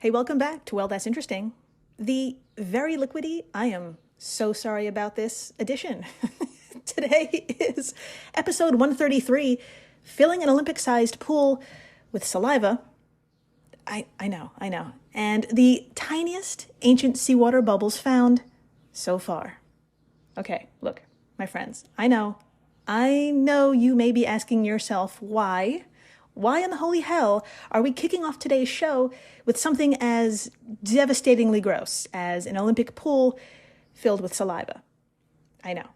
Hey, welcome back to Well, That's Interesting. The very liquidy, I am so sorry about this edition. Today is episode 133, filling an Olympic-sized pool with saliva. I know. And the tiniest ancient seawater bubbles found so far. Okay, look, my friends, I know you may be asking yourself why. Why in the holy hell are we kicking off today's show with something as devastatingly gross as an Olympic pool filled with saliva? I know.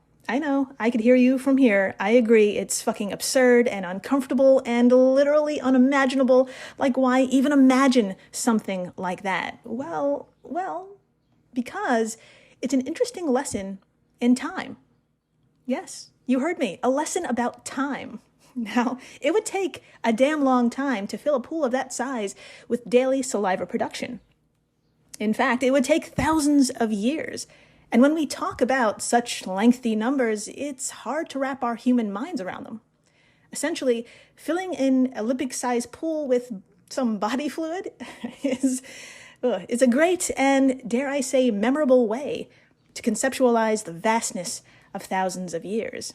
I could hear you from here. I agree. It's fucking absurd and uncomfortable and literally unimaginable. Like, why even imagine something like that? Well, because it's an interesting lesson in time. Yes, you heard me. A lesson about time. Now, it would take a damn long time to fill a pool of that size with daily saliva production. In fact, it would take thousands of years. And when we talk about such lengthy numbers, it's hard to wrap our human minds around them. Essentially, filling an Olympic-sized pool with some body fluid is a great and, dare I say, memorable way to conceptualize the vastness of thousands of years.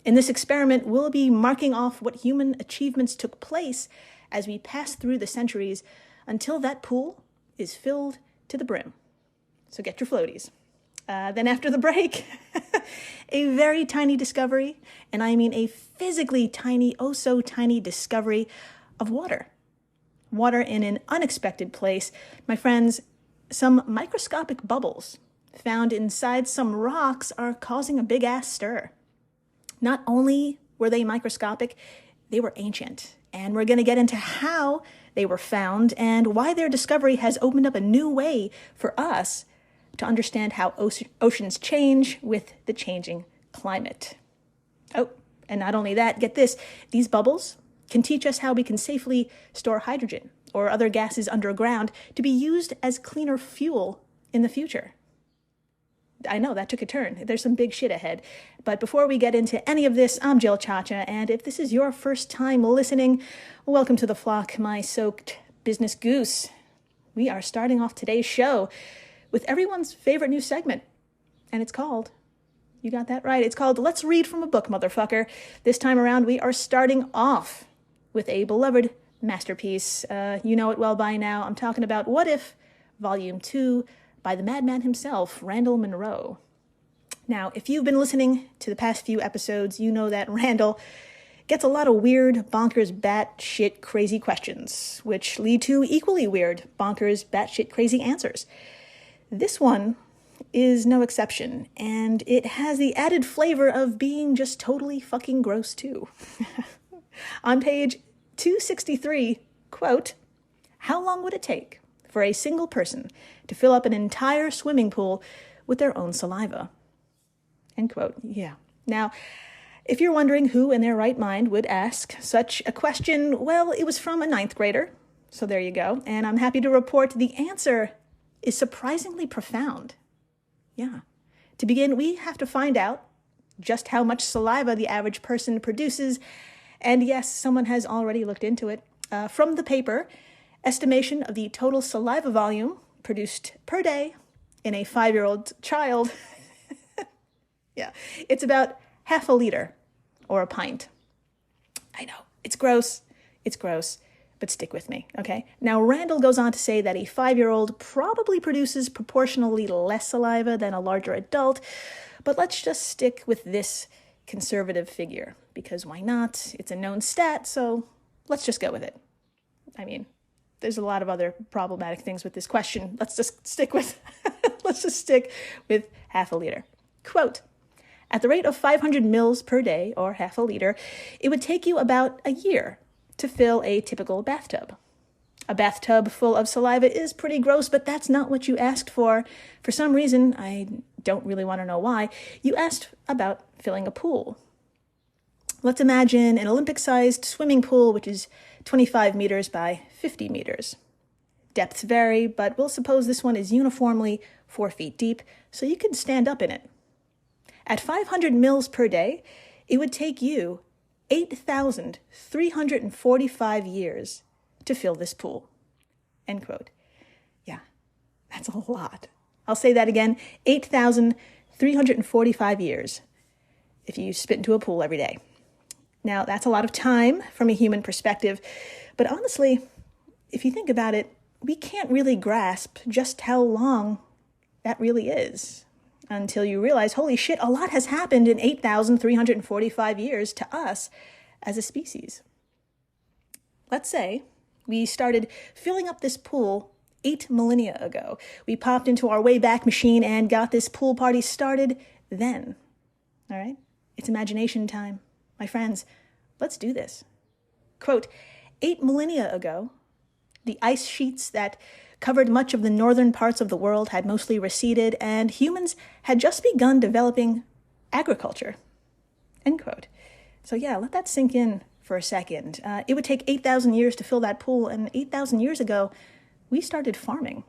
In this experiment, we'll be marking off what human achievements took place as we pass through the centuries until that pool is filled to the brim. So get your floaties. Then after the break, a very tiny discovery, and I mean a physically tiny, oh so tiny discovery of water. Water in an unexpected place. My friends, some microscopic bubbles found inside some rocks are causing a big-ass stir. Not only were they microscopic, they were ancient. And we're going to get into how they were found and why their discovery has opened up a new way for us to understand how oceans change with the changing climate. Oh, and not only that, get this, these bubbles can teach us how we can safely store hydrogen or other gases underground to be used as cleaner fuel in the future. I know, that took a turn. There's some big shit ahead. But before we get into any of this, I'm Jill Chacha, and if this is your first time listening, welcome to the flock, my soaked business goose. We are starting off today's show with everyone's favorite new segment, and it's called, you got that right, it's called Let's Read from a Book, Motherfucker. This time around, we are starting off with a beloved masterpiece. You know it well by now. I'm talking about What If, Volume 2, by the madman himself, Randall Munroe. Now, if you've been listening to the past few episodes, you know that Randall gets a lot of weird, bonkers, batshit crazy questions, which lead to equally weird, bonkers, batshit crazy answers. This one is no exception, and it has the added flavor of being just totally fucking gross too. On page 263, quote, "How long would it take for a single person to fill up an entire swimming pool with their own saliva?" End quote. Yeah. Now, if you're wondering who in their right mind would ask such a question, well, it was from a 9th grader. So there you go. And I'm happy to report the answer is surprisingly profound. Yeah. To begin, we have to find out just how much saliva the average person produces. And yes, someone has already looked into it. From the paper, estimation of the total saliva volume produced per day in a 5-year-old child. Yeah, it's about half a liter or a pint. I know, it's gross, but stick with me, okay? Now, Randall goes on to say that a 5-year-old probably produces proportionally less saliva than a larger adult, but let's just stick with this conservative figure, because why not? It's a known stat, so let's just go with it. I mean, there's a lot of other problematic things with this question. Let's just stick with half a liter. Quote, "At the rate of 500 mils per day, or half a liter, it would take you about a year to fill a typical bathtub. A bathtub full of saliva is pretty gross, but that's not what you asked for. For some reason, I don't really want to know why, you asked about filling a pool. Let's imagine an Olympic-sized swimming pool, which is 25 meters by 50 meters. Depths vary, but we'll suppose this one is uniformly 4 feet deep, so you can stand up in it. At 500 mils per day, it would take you 8,345 years to fill this pool." End quote. Yeah, that's a lot. I'll say that again, 8,345 years if you spit into a pool every day. Now, that's a lot of time from a human perspective, but honestly, if you think about it, we can't really grasp just how long that really is until you realize, holy shit, a lot has happened in 8,345 years to us as a species. Let's say we started filling up this pool 8 millennia ago. We popped into our Wayback Machine and got this pool party started then. All right? It's imagination time. My friends, let's do this. Quote, 8 millennia ago, the ice sheets that covered much of the northern parts of the world had mostly receded, and humans had just begun developing agriculture. End quote. So yeah, let that sink in for a second. It would take 8,000 years to fill that pool, and 8,000 years ago, we started farming.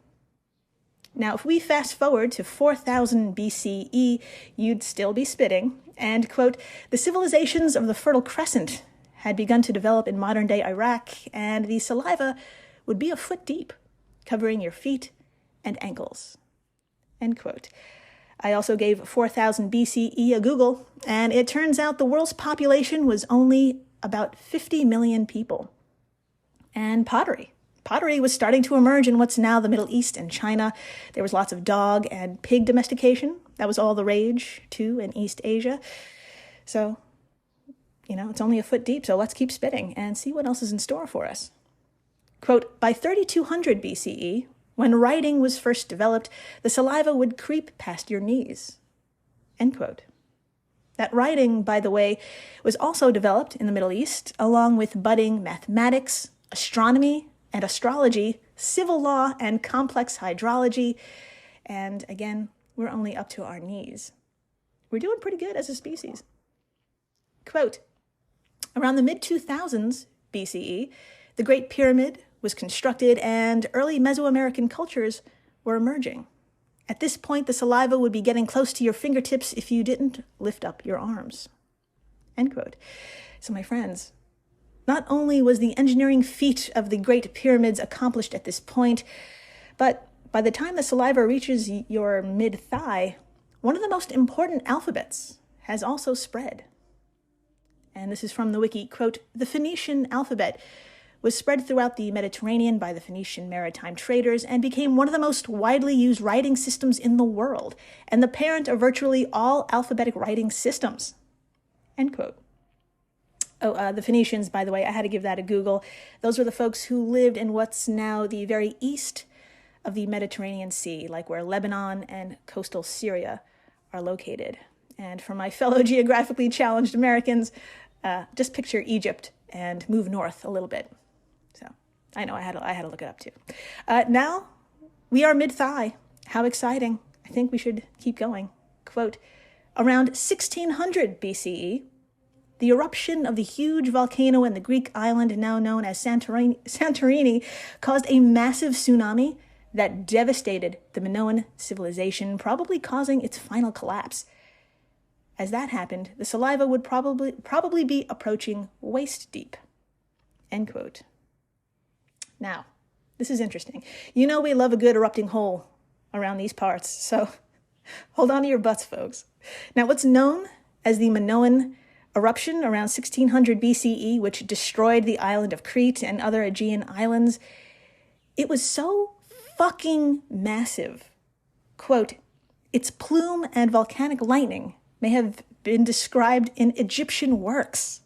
Now, if we fast forward to 4,000 BCE, you'd still be spitting. And, quote, the civilizations of the Fertile Crescent had begun to develop in modern-day Iraq, and the saliva would be a foot deep, covering your feet and ankles. End quote. I also gave 4,000 BCE a Google, and it turns out the world's population was only about 50 million people. And pottery. Pottery was starting to emerge in what's now the Middle East and China. There was lots of dog and pig domestication. That was all the rage, too, in East Asia. So, it's only a foot deep, so let's keep spitting and see what else is in store for us. Quote, by 3200 BCE, when writing was first developed, the saliva would creep past your knees. End quote. That writing, by the way, was also developed in the Middle East, along with budding mathematics, astronomy, and astrology, civil law, and complex hydrology. And again, we're only up to our knees. We're doing pretty good as a species. Quote, around the mid-2000s BCE, the Great Pyramid was constructed and early Mesoamerican cultures were emerging. At this point, the saliva would be getting close to your fingertips if you didn't lift up your arms. End quote. So my friends, not only was the engineering feat of the Great Pyramids accomplished at this point, but by the time the saliva reaches your mid-thigh, one of the most important alphabets has also spread. And this is from the wiki, quote, the Phoenician alphabet was spread throughout the Mediterranean by the Phoenician maritime traders and became one of the most widely used writing systems in the world, and the parent of virtually all alphabetic writing systems. End quote. The Phoenicians, by the way, I had to give that a Google. Those were the folks who lived in what's now the very east of the Mediterranean Sea, like where Lebanon and coastal Syria are located. And for my fellow geographically challenged Americans, just picture Egypt and move north a little bit. So I know I had to look it up too. Now we are mid-thigh. How exciting. I think we should keep going. Quote, around 1600 BCE, the eruption of the huge volcano in the Greek island now known as Santorini caused a massive tsunami that devastated the Minoan civilization, probably causing its final collapse. As that happened, the saliva would probably be approaching waist deep. End quote. Now, this is interesting. We love a good erupting hole around these parts, so hold on to your butts, folks. Now, what's known as the Minoan eruption around 1600 BCE, which destroyed the island of Crete and other Aegean islands, it was so fucking massive. Quote, its plume and volcanic lightning may have been described in Egyptian works.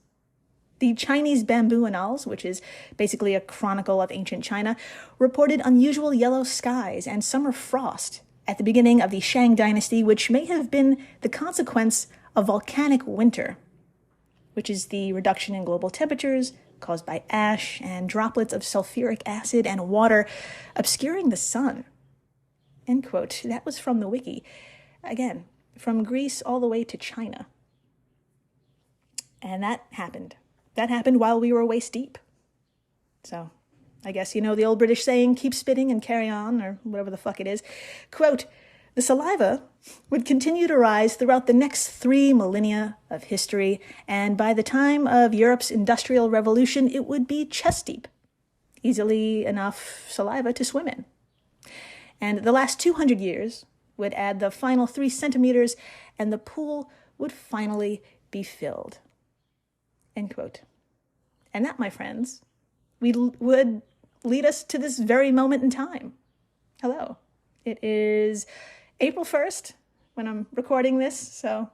The Chinese Bamboo Annals, which is basically a chronicle of ancient China, reported unusual yellow skies and summer frost at the beginning of the Shang dynasty, which may have been the consequence of volcanic winter, which is the reduction in global temperatures caused by ash and droplets of sulfuric acid and water obscuring the sun. End quote. That was from the wiki. Again, from Greece all the way to China. And that happened. That happened while we were waist deep. So I guess the old British saying, keep spitting and carry on, or whatever the fuck it is. Quote, the saliva would continue to rise throughout the next 3 millennia of history, and by the time of Europe's Industrial Revolution, it would be chest deep. Easily enough saliva to swim in. And the last 200 years would add the final 3 centimeters, and the pool would finally be filled. End quote. And that, my friends, would lead us to this very moment in time. Hello. It is April 1st when I'm recording this, so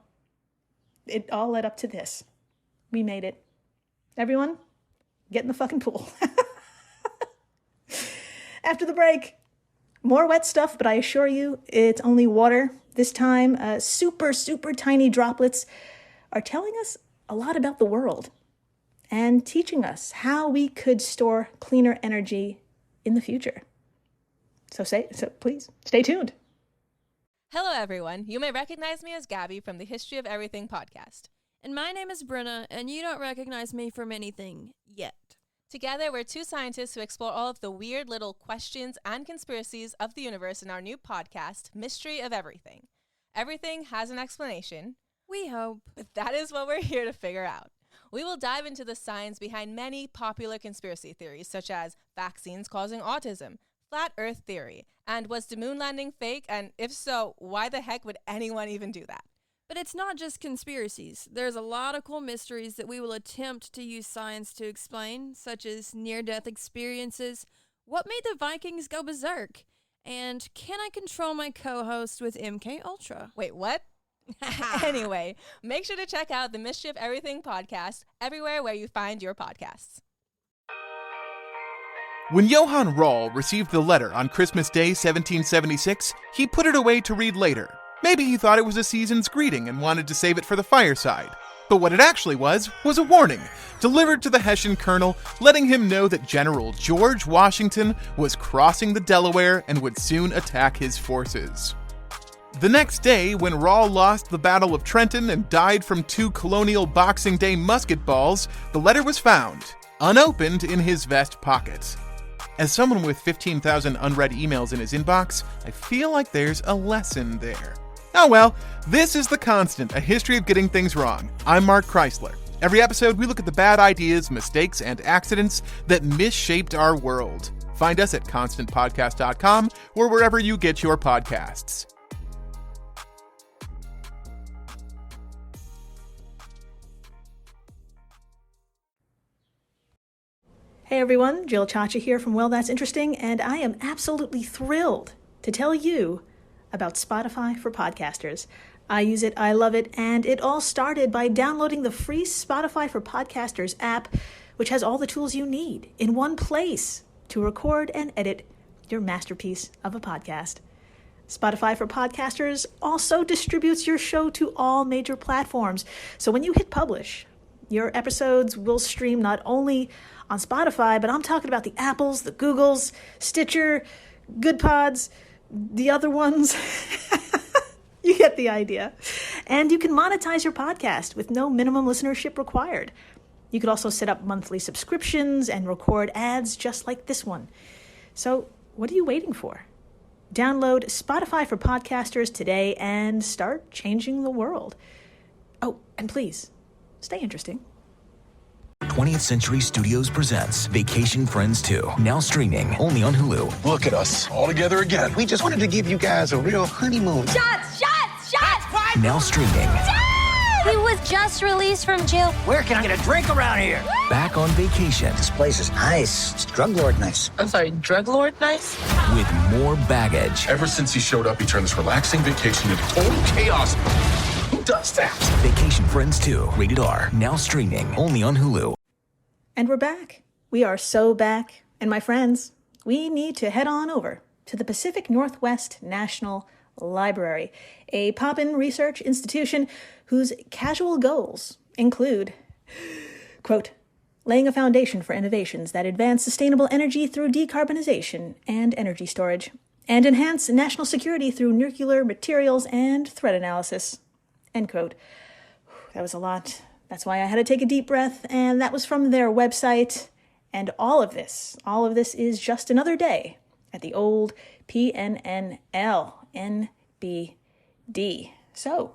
it all led up to this. We made it. Everyone, get in the fucking pool. After the break, more wet stuff, but I assure you it's only water. This time, super, super tiny droplets are telling us a lot about the world and teaching us how we could store cleaner energy in the future. So please, stay tuned. Hello, everyone. You may recognize me as Gabby from the History of Everything podcast. And my name is Brenna, and you don't recognize me from anything yet. Together, we're 2 scientists who explore all of the weird little questions and conspiracies of the universe in our new podcast, Mystery of Everything. Everything has an explanation. We hope. But that is what we're here to figure out. We will dive into the science behind many popular conspiracy theories, such as vaccines causing autism, flat earth theory, and was the moon landing fake? And if so, why the heck would anyone even do that? But it's not just conspiracies. There's a lot of cool mysteries that we will attempt to use science to explain, such as near-death experiences, what made the Vikings go berserk, and can I control my co-host with MK Ultra? Wait, what? Anyway, make sure to check out the Mystery of Everything podcast everywhere where you find your podcasts. When Johann Rall received the letter on Christmas Day 1776, he put it away to read later. Maybe he thought it was a season's greeting and wanted to save it for the fireside. But what it actually was a warning, delivered to the Hessian colonel, letting him know that General George Washington was crossing the Delaware and would soon attack his forces. The next day, when Rall lost the Battle of Trenton and died from 2 colonial Boxing Day musket balls, the letter was found, unopened, in his vest pocket. As someone with 15,000 unread emails in his inbox, I feel like there's a lesson there. Oh well, this is The Constant, a history of getting things wrong. I'm Mark Chrysler. Every episode, we look at the bad ideas, mistakes, and accidents that misshaped our world. Find us at constantpodcast.com or wherever you get your podcasts. Hey everyone, Jill Chacha here from Well, That's Interesting, and I am absolutely thrilled to tell you about Spotify for podcasters. I use it, I love it, and it all started by downloading the free Spotify for Podcasters app, which has all the tools you need in one place to record and edit your masterpiece of a podcast. Spotify for Podcasters also distributes your show to all major platforms, so when you hit publish, your episodes will stream not only on Spotify, but I'm talking about the Apples, the Googles, Stitcher, Good Pods, the other ones. You get the idea. And you can monetize your podcast with no minimum listenership required. You could also set up monthly subscriptions and record ads just like this one. So what are you waiting for? Download Spotify for Podcasters today and start changing the world. Oh, and please, stay interesting. 20th Century Studios presents Vacation Friends 2, now streaming only on Hulu. Look at us, all together again. We just wanted to give you guys a real honeymoon. Shots! Now streaming. Dad! He was just released from jail. Where can I get a drink around here? Back on vacation. This place is nice. It's drug lord nice. I'm sorry, drug lord nice? With more baggage. Ever since he showed up, he turned this relaxing vacation into total chaos. Who does that? Vacation Friends 2, rated R, now streaming only on Hulu. And we're back. We are so back. And my friends, we need to head on over to the Pacific Northwest National Library, a poppin' research institution whose casual goals include, quote, laying a foundation for innovations that advance sustainable energy through decarbonization and energy storage, and enhance national security through nuclear materials and threat analysis, end quote. That was a lot. That's why I had to take a deep breath, and that was from their website. And all of this is just another day at the old PNNL, NBD. So,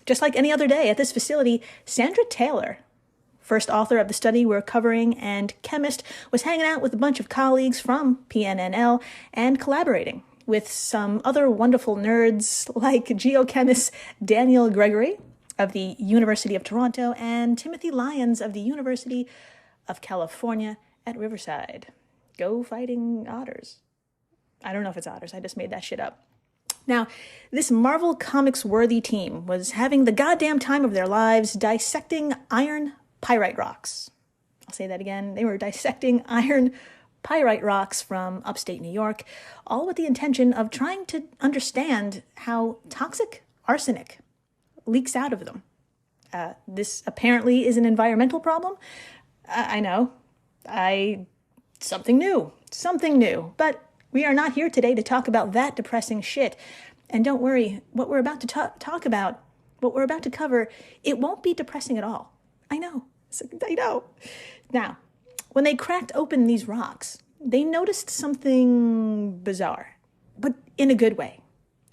just like any other day at this facility, Sandra Taylor first author of the study we're covering and chemist, was hanging out with a bunch of colleagues from PNNL and collaborating with some other wonderful nerds like geochemist Daniel Gregory of the University of Toronto and Timothy Lyons of the University of California at Riverside. Go Fighting Otters. I don't know if it's otters. I just made that shit up. Now, this Marvel Comics-worthy team was having the goddamn time of their lives dissecting iron pyrite rocks. I'll say that again. They were dissecting iron pyrite rocks from upstate New York, all with the intention of trying to understand how toxic arsenic leaks out of them. This apparently is an environmental problem. I know. Something new. But we are not here today to talk about that depressing shit. And don't worry, what we're about to talk about, what we're about to cover, it won't be depressing at all. I know. Now, when they cracked open these rocks, they noticed something bizarre, but in a good way.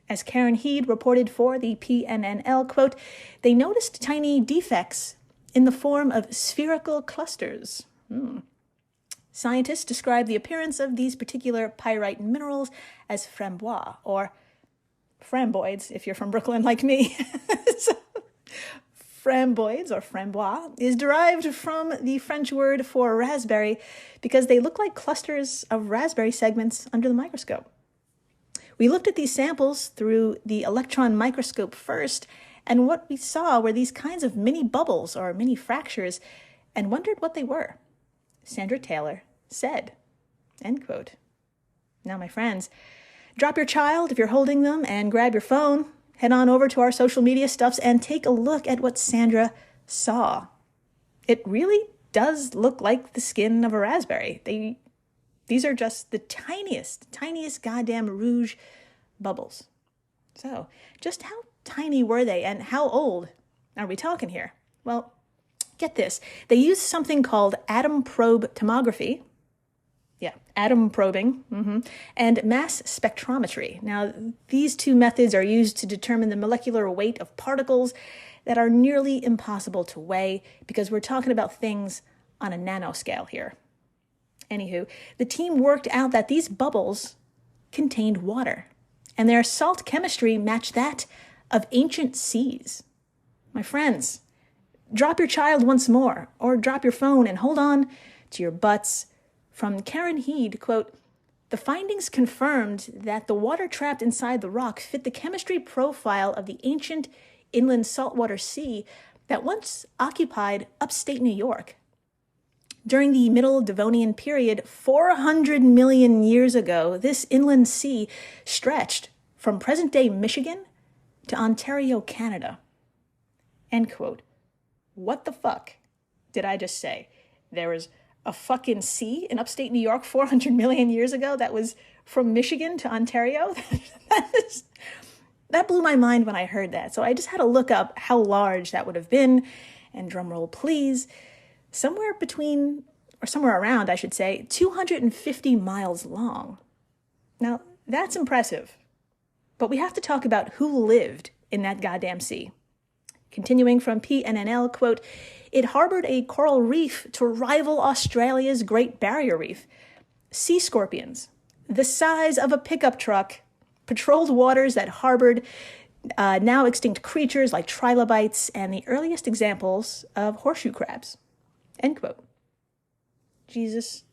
As Karen Heed reported for the PNNL, quote, they noticed tiny defects in the form of spherical clusters. Scientists describe the appearance of these particular pyrite minerals as frambois, or framboids, if you're from Brooklyn like me. So, framboids, or frambois, is derived from the French word for raspberry because they look like clusters of raspberry segments under the microscope. We looked at these samples through the electron microscope first, and what we saw were these kinds of mini bubbles or mini fractures, and wondered what they were. Sandra Taylor said, end quote. Now, my friends, drop your child if you're holding them and grab your phone. Head on over to our social media stuffs and take a look at what Sandra saw. It really does look like the skin of a raspberry. These are just the tiniest goddamn rouge bubbles. So, just how tiny were they and how old are we talking here? Well, get this. They used something called atom probe tomography. Yeah, atom probing, and mass spectrometry. Now, these two methods are used to determine the molecular weight of particles that are nearly impossible to weigh because we're talking about things on a nanoscale here. Anywho, the team worked out that these bubbles contained water, and their salt chemistry matched that of ancient seas. My friends, drop your child once more, or drop your phone and hold on to your butts. From Karen Heed, quote, the findings confirmed that the water trapped inside the rock fit the chemistry profile of the ancient inland saltwater sea that once occupied upstate New York. During the Middle Devonian period, 400 million years ago, this inland sea stretched from present-day Michigan to Ontario, Canada. End quote. What the fuck did I just say? There was a fucking sea in upstate New York 400 million years ago that was from Michigan to Ontario? That blew my mind when I heard that. So I just had to look up how large that would have been. And drumroll, please. Somewhere around, I should say, 250 miles long. Now, that's impressive. But we have to talk about who lived in that goddamn sea. Continuing from PNNL, quote, it harbored a coral reef to rival Australia's Great Barrier Reef. Sea scorpions, the size of a pickup truck, patrolled waters that harbored now extinct creatures like trilobites and the earliest examples of horseshoe crabs. End quote. Jesus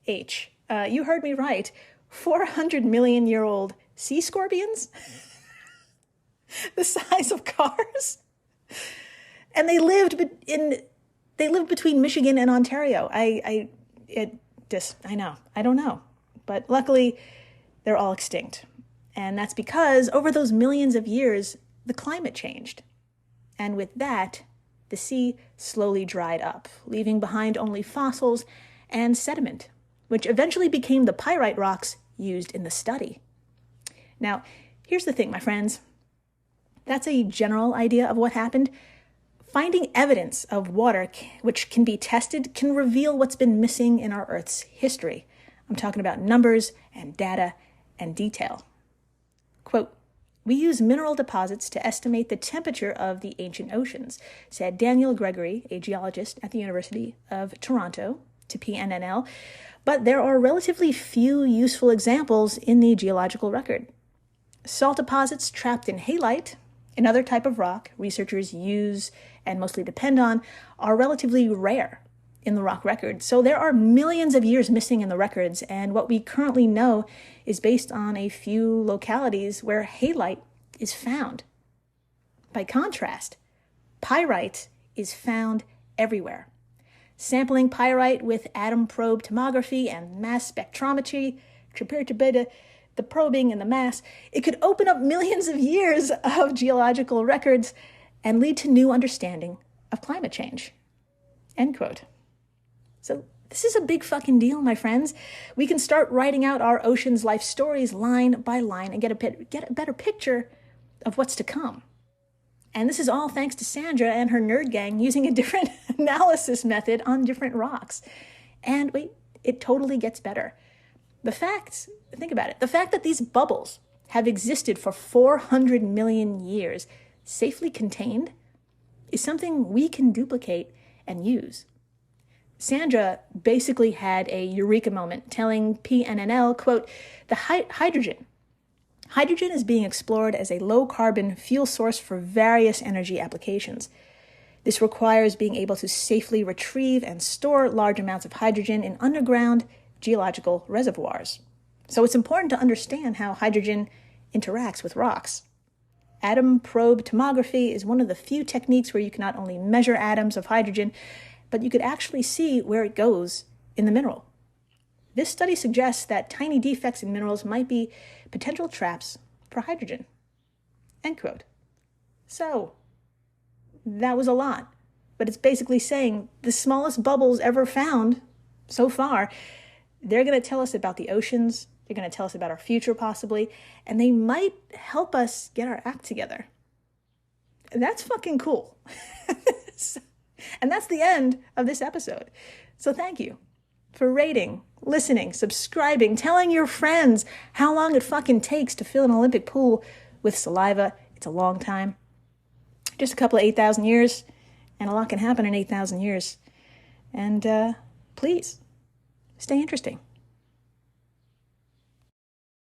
H. You heard me right. 400 million year old sea scorpions? The size of cars? And they lived between Michigan and Ontario. I don't know. But luckily, they're all extinct. And that's because over those millions of years, the climate changed. And with that, the sea slowly dried up, leaving behind only fossils and sediment, which eventually became the pyrite rocks used in the study. Now, here's the thing, my friends. That's a general idea of what happened. Finding evidence of water which can be tested can reveal what's been missing in our Earth's history. I'm talking about numbers and data and detail. Quote, We use mineral deposits to estimate the temperature of the ancient oceans, said Daniel Gregory, a geologist at the University of Toronto, to PNNL, but there are relatively few useful examples in the geological record. Salt deposits trapped in halite, another type of rock researchers use and mostly depend on, are relatively rare in the rock record. So there are millions of years missing in the records, and what we currently know is based on a few localities where halite is found. By contrast, pyrite is found everywhere. Sampling pyrite with atom probe tomography and mass spectrometry, the probing and the mass, it could open up millions of years of geological records and lead to new understanding of climate change. End quote. So this is a big fucking deal, my friends. We can start writing out our ocean's life stories line by line and get a better picture of what's to come. And this is all thanks to Sandra and her nerd gang using a different analysis method on different rocks. And wait, it totally gets better. Think about it, the fact that these bubbles have existed for 400 million years, safely contained, is something we can duplicate and use. Sandra basically had a eureka moment, telling PNNL, quote, the hydrogen is being explored as a low-carbon fuel source for various energy applications. This requires being able to safely retrieve and store large amounts of hydrogen in underground geological reservoirs. So it's important to understand how hydrogen interacts with rocks. Atom probe tomography is one of the few techniques where you can not only measure atoms of hydrogen, but you could actually see where it goes in the mineral. This study suggests that tiny defects in minerals might be potential traps for hydrogen. End quote. So, that was a lot, but it's basically saying the smallest bubbles ever found so far, they're going to tell us about the oceans, they're going to tell us about our future possibly, and they might help us get our act together. That's fucking cool. And that's the end of this episode. So thank you for rating, listening, subscribing, telling your friends how long it fucking takes to fill an Olympic pool with saliva. It's a long time. Just a couple of 8,000 years, and a lot can happen in 8,000 years. And please, stay interesting.